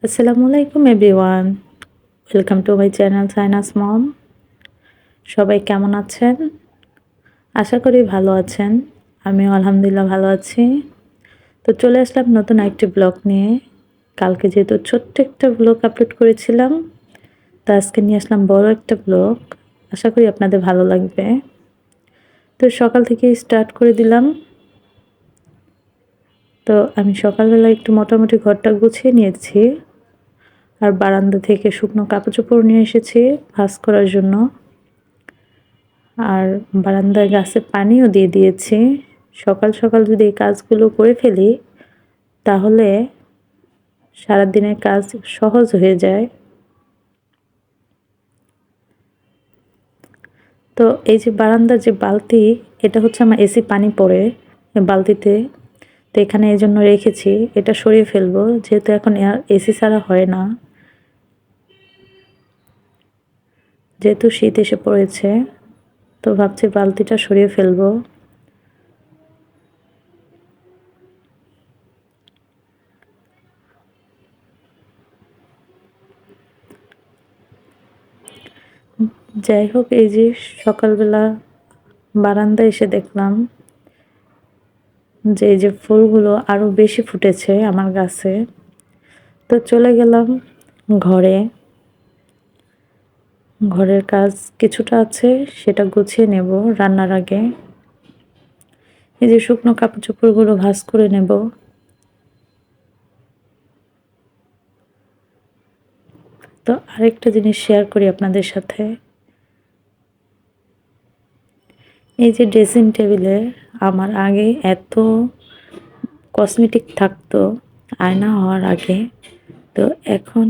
আসসালামু আলাইকুম everyone. Welcome to my channel Sinus Mom. সবাই কেমন আছেন? আশা করি ভালো আছেন। আমিও আলহামদুলিল্লাহ ভালো আছি। তো চলে আসলাম নতুন একটি ব্লগ নিয়ে। কালকে যেহেতু ছোট্ট একটা ব্লগ আপলোড করেছিলাম, তো আজকে নিয়ে আসলাম বড় একটা ব্লগ। আশা করি আপনাদের ভালো লাগবে। তো সকাল থেকে স্টার্ট করে দিলাম। তো আমি সকালবেলা একটু মোটামুটি ঘরটা গুছিয়ে নিয়েছি। আর বারান্দা থেকে শুকনো কাপড় চোপড় নিয়ে এসেছি ভাঁজ করার জন্য। আর বারান্দায় গাছে পানিও দিয়ে দিয়েছি। সকাল সকাল যদি এই কাজগুলো করে ফেলি তাহলে সারাদিনের কাজ সহজ হয়ে যায়। তো এই যে বারান্দার যে বালতি, এটা হচ্ছে আমার এসি পানি পড়ে বালতিতে। তো এখানে এই জন্য রেখেছি, এটা সরিয়ে ফেলবো যেহেতু এখন এসি ছাড়া হয় না, যেহেতু শীত এসে পড়েছে। তো ভাবছি বালতিটা সরিয়ে ফেলবো। যাই হোক, এই যে সকালবেলা বারান্দায় এসে দেখলাম যে এই যে ফুলগুলো আরো বেশি ফুটেছে আমার গাছে। তো চলে গেলাম ঘরে। ঘরের কাজ কিছুটা আছে, সেটা গুছিয়ে নেব রান্নার আগে। এই যে শুকনো কাপড় চোপড়গুলো ভাঁজ করে নেব। তো আরেকটা জিনিস শেয়ার করি আপনাদের সাথে। এই যে ড্রেসিং টেবিলে আমার আগে এত কসমেটিক থাকতো আয়না হওয়ার আগে, তো এখন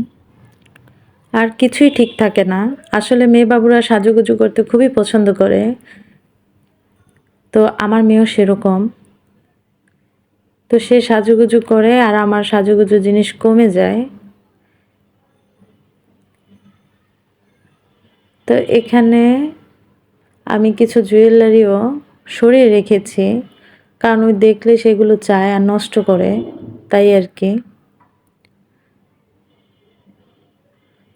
আর কিছুই ঠিক থাকে না। আসলে মেয়ে বাবুরা সাজুগুজু করতে খুবই পছন্দ করে। তো আমার মেয়েও সেরকম। তো সে সাজুগুজু করে আর আমার সাজুগুজু জিনিস কমে যায়। তো এখানে আমি কিছু জুয়েলারিও সরিয়ে রেখেছি, কারণ ওই দেখলে সেগুলো চায় আর নষ্ট করে, তাই আর কি।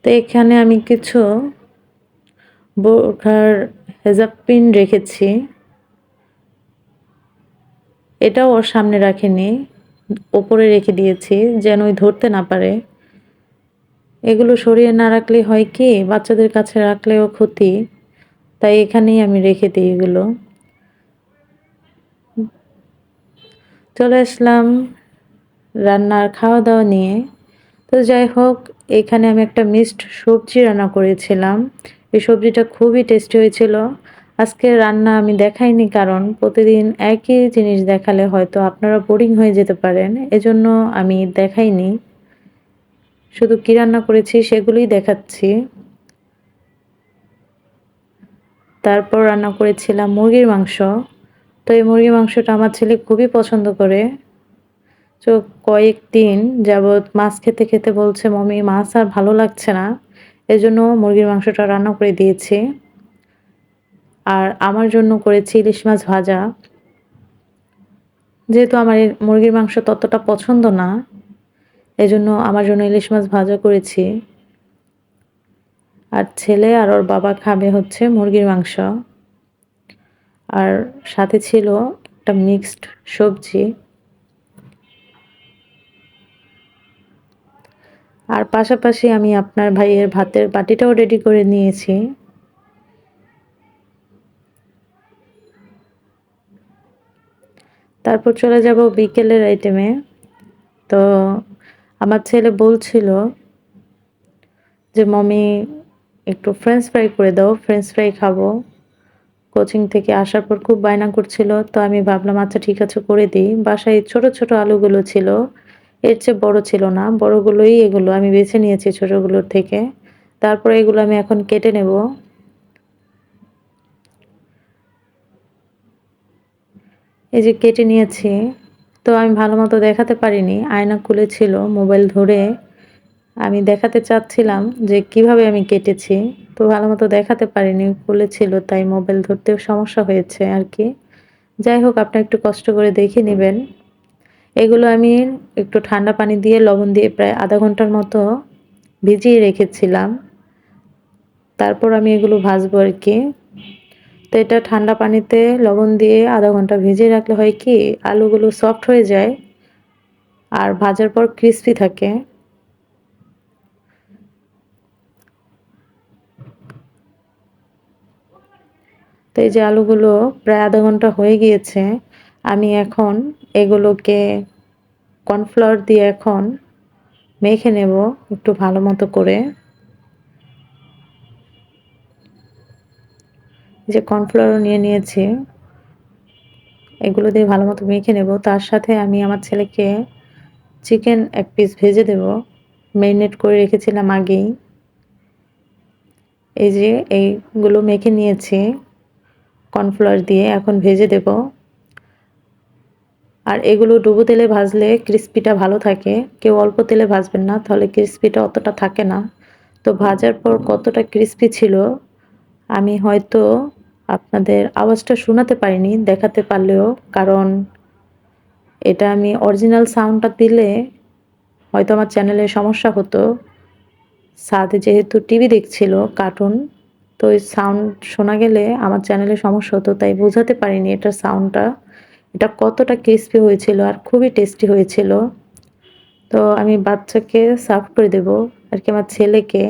তো এখানে আমি কিছু বোরখার হেজাব পিন রেখেছি, এটাও ওর সামনে রাখিনি, ওপরে রেখে দিয়েছি যেন ওই ধরতে না পারে। এগুলো সরিয়ে না রাখলে হয় কি, বাচ্চাদের কাছে রাখলেও ক্ষতি, তাই এখানেই আমি রেখে দিই এগুলো। চলে আসলাম রান্নার খাওয়া দাওয়া নিয়ে। তো যাই হোক, এখানে আমি একটা মিক্সড সবজি রান্না করেছিলাম। এই সবজিটা খুবই টেস্টি হয়েছিল। আজকে রান্না আমি দেখাইনি, কারণ প্রতিদিন একই জিনিস দেখালে হয়তো আপনারা বোরিং হয়ে যেতে পারেন, এজন্য আমি দেখাইনি। শুধু কি রান্না করেছি সেগুলোই দেখাচ্ছি। তারপর রান্না করেছিলাম মুরগির মাংস। তো এই মুরগির মাংসটা আমার ছেলে খুবই পছন্দ করে। তো কয়েকদিন যাবৎ মাছ খেতে খেতে বলছে, মম্মি মাছ আর ভালো লাগছে না, এজন্য মুরগির মাংসটা রান্না করে দিয়েছি। আর আমার জন্য করেছি ইলিশ মাছ ভাজা। যেহেতু আমার এই মুরগির মাংস ততটা পছন্দ না, এজন্য আমার জন্য ইলিশ মাছ ভাজা করেছি। আর ছেলে আর ওর বাবা খাবে হচ্ছে মুরগির মাংস। আর সাথে ছিল একটা মিক্সড সবজি। আর পাশাপাশি আমি আপনার ভাইয়ের ভাতের বাটিটাও রেডি করে নিয়েছি। তারপর চলে যাব বিকেলের আইটেমে। তো আমার ছেলে বলছিল যে মমি একটু ফ্রেঞ্চ ফ্রাই করে দাও, ফ্রেঞ্চ ফ্রাই খাবো। কোচিং থেকে আসার পর খুব বায়না করছিল, তো আমি ভাবলাম আচ্ছা ঠিক আছে করে দিই। বাসায় ছোট ছোট আলুগুলো ছিল, এর চেয়ে বড় ছিল না, বড়গুলোই এগুলো আমি বেছে নিয়েছি ছোটগুলোর থেকে। তারপরে এগুলো আমি এখন কেটে নেব। এই যে কেটে নিয়েছি। তো আমি ভালো মতো দেখাতে পারিনি, আয়না খুলেছিল, মোবাইল ধরে আমি দেখাতে চাচ্ছিলাম যে কিভাবে আমি কেটেছি। তো ভালো মতো দেখাতে পারিনি, খুলেছিল, তাই মোবাইল ধরতেও সমস্যা হয়েছে আর কি। যাই হোক, আপনি একটু কষ্ট করে দেখে নেবেন। এগুলো আমি একটু ঠান্ডা পানি দিয়ে লবণ দিয়ে প্রায় আধা ঘন্টার মতো ভিজিয়ে রেখেছিলাম। তারপর আমি এগুলো ভাজবো আর কি। তো এটা ঠান্ডা পানিতে লবণ দিয়ে আধা ঘন্টা ভিজিয়ে রাখলে হয় কি আলুগুলো সফট হয়ে যায় আর ভাজার পর ক্রিস্পি থাকে। তো এই যে আলুগুলো প্রায় আধা ঘন্টা হয়ে গিয়েছে। আমি এখন এগুলোকে কর্নফ্লাওয়ার দিয়ে এখন মেখে নেব একটু ভালো মতো করে। যে কর্নফ্লাওয়ার নিয়ে নিয়েছি, এগুলো দিয়ে ভালো মতো মেখে নেব। তার সাথে আমি আমার ছেলেকে চিকেন এক পিস ভেজে দেব, ম্যারিনেট করে রেখেছিলাম আগেই। এই যে এইগুলো মেখে নিয়েছি কর্নফ্লাওয়ার দিয়ে, এখন ভেজে দেব। আর এগুলো ডুবো তেলে ভাজলে ক্রিস্পিটা ভালো থাকে, কেউ অল্প তেলে ভাজবেন না, তাহলে ক্রিস্পিটা অতটা থাকে না। তো ভাজার পর কতটা ক্রিস্পি ছিল আমি হয়তো আপনাদের আওয়াজটা শোনাতে পারিনি, দেখাতে পারলেও, কারণ এটা আমি অরিজিনাল সাউন্ডটা দিলে হয়তো আমার চ্যানেলে সমস্যা হতো। সাথে যেহেতু টিভি দেখছিল কার্টুন, তো ওই সাউন্ড শোনা গেলে আমার চ্যানেলে সমস্যা হতো, তাই বোঝাতে পারিনি এটার সাউন্ডটা। এটা কতটা ক্রিস্পি হয়েছিল আর খুবই টেস্টি হয়েছিল। তো আমি বাচ্চাকে সার্ভ করে দেব আর কি, আমার ছেলেকে।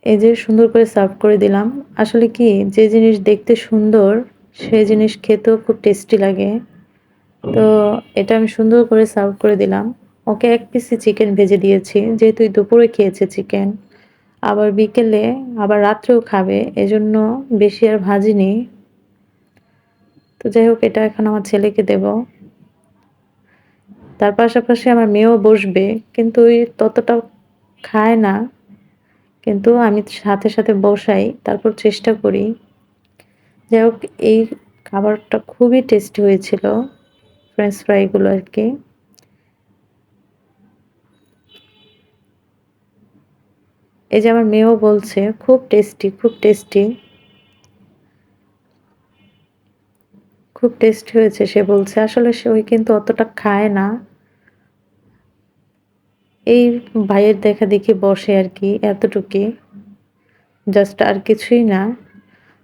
এই যে সুন্দর করে সার্ভ করে দিলাম। আসলে কি যে জিনিস দেখতে সুন্দর সেই জিনিস খেতেও খুব টেস্টি লাগে। তো এটা আমি সুন্দর করে সার্ভ করে দিলাম। ওকে এক পিসই চিকেন ভেজে দিয়েছি, যেহেতু দুপুরে খেয়েছে চিকেন, আবার বিকেলে আবার রাত্রেও খাবে, এজন্য বেশি আর ভাজিনি। তো যাই হোক, এটা এখন আমার ছেলেকে দেব। তার পাশাপাশি আমার মেয়েও বসবে, কিন্তু ওই ততটা খায় না, কিন্তু আমি সাথে সাথে বসাই, তারপর চেষ্টা করি। যাই হোক, এই খাবারটা খুবই টেস্টি হয়েছিল, ফ্রেঞ্চ ফ্রাইগুলো আর কি। এই যে আমার মেয়েও বলছে খুব টেস্টি, খুব টেস্টি, খুব টেস্টি হয়েছে সে বলছে। আসলে সে ওই কিন্তু অতটা খায় না, এই ভাইয়ের দেখা দেখি বসে আর কি, এতটুকুই, জাস্ট, আর কিছুই না।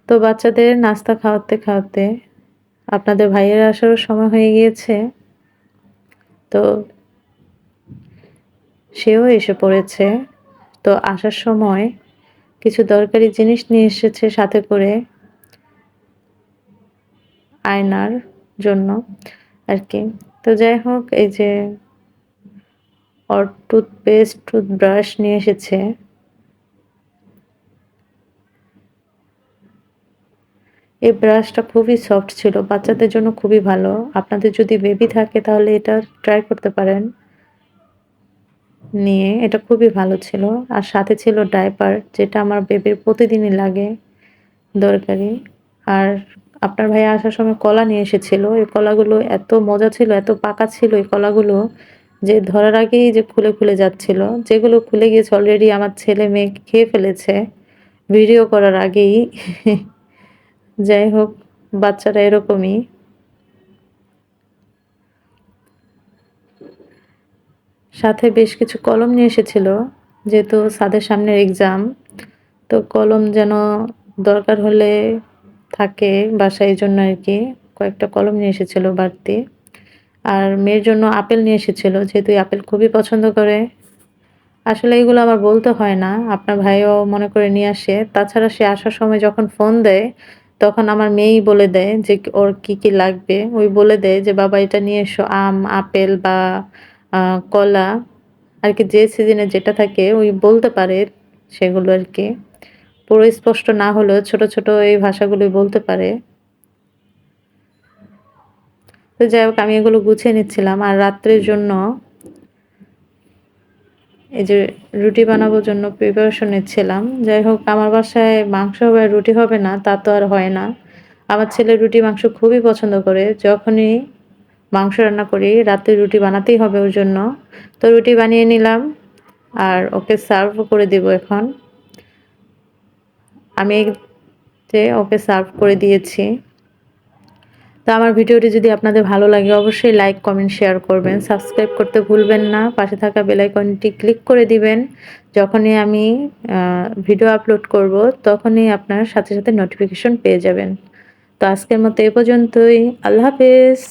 তো বাচ্চাদের নাস্তা খাওয়াতে খাওয়াতে আপনাদের ভাইয়ের আসারও সময় হয়ে গিয়েছে। তো সেও এসে পড়েছে। তো আসার সময় কিছু দরকারি জিনিস নিয়ে এসেছে সাথে করে আয়নার জন্য আর কি। তো যাই হোক, এই যে ওর টুথপেস্ট, টুথব্রাশ নিয়ে এসেছে। এই ব্রাশটা খুবই সফট ছিল, বাচ্চাদের জন্য খুবই ভালো। আপনাদের যদি বেবি থাকে তাহলে এটা ট্রাই করতে পারেন নিয়ে, এটা খুবই ভালো ছিল। আর সাথে ছিল ডায়পার, যেটা আমার বেবির প্রতিদিনই লাগে, দরকারি। আর আপনার ভাইয়া আসার সময় কলা নিয়ে এসেছিল। এই কলাগুলো এত মজা ছিল, এত পাকা ছিল এই কলাগুলো, যে ধরার আগেই যে খুলে খুলে যাচ্ছিল। যেগুলো খুলে গিয়েছে অলরেডি আমার ছেলে মেয়ে খেয়ে ফেলেছে ভিডিও করার আগেই। যাই হোক, বাচ্চারা এরকমই। সাথে বেশ কিছু কলম নিয়ে এসেছিল, যেহেতু সাদের সামনের এক্সাম, তো কলম যেন দরকার হলে থাকে বাসায়, এই জন্য আর কি কয়েকটা কলম নিয়ে এসেছিল বাড়তি। আর মেয়ের জন্য আপেল নিয়ে এসেছিল, যেহেতু আপেল খুবই পছন্দ করে। আসলে এগুলো আমার বলতে হয় না, আপনার ভাইও মনে করে নিয়ে আসে। তাছাড়া সে আসার সময় যখন ফোন দেয় তখন আমার মেয়েই বলে দেয় যে ওর কি কি লাগবে। ওই বলে দেয় যে বাবা এটা নিয়ে এসো, আম, আপেল বা কলা, আর কি যে সিজনে যেটা থাকে ওই বলতে পারে সেগুলো আর কি। পুরো স্পষ্ট না হলেও ছোট ছোট এই ভাষাগুলোই বলতে পারে। তো যাই হোক, আমি এগুলো গুছিয়ে নিচ্ছিলাম। আর রাত্রের জন্য এই যে রুটি বানানোর জন্য প্রিপারেশন নিচ্ছিলাম। যাই হোক, আমার বাসায় মাংস হবে আর রুটি হবে না তা তো আর হয় না। আমার ছেলে রুটি মাংস খুবই পছন্দ করে, যখনই মাংস রান্না করি রাতে রুটি বানাতেই হবে ওর জন্য। তো রুটি বানিয়ে নিলাম আর ওকে সার্ভ করে দিব এখন। আমি যে ওকে সার্ভ করে দিয়েছি। তো আমার ভিডিওটি যদি আপনাদের ভালো লাগে অবশ্যই লাইক কমেন্ট শেয়ার করবেন, সাবস্ক্রাইব করতে ভুলবেন না, পাশে থাকা বেল আইকনটি ক্লিক করে দিবেন। যখনই আমি ভিডিও আপলোড করব তখনই আপনার সাথে সাথে নোটিফিকেশন পেয়ে যাবেন। তো আজকের মতো এ পর্যন্তই। আল্লাহ হাফেজ।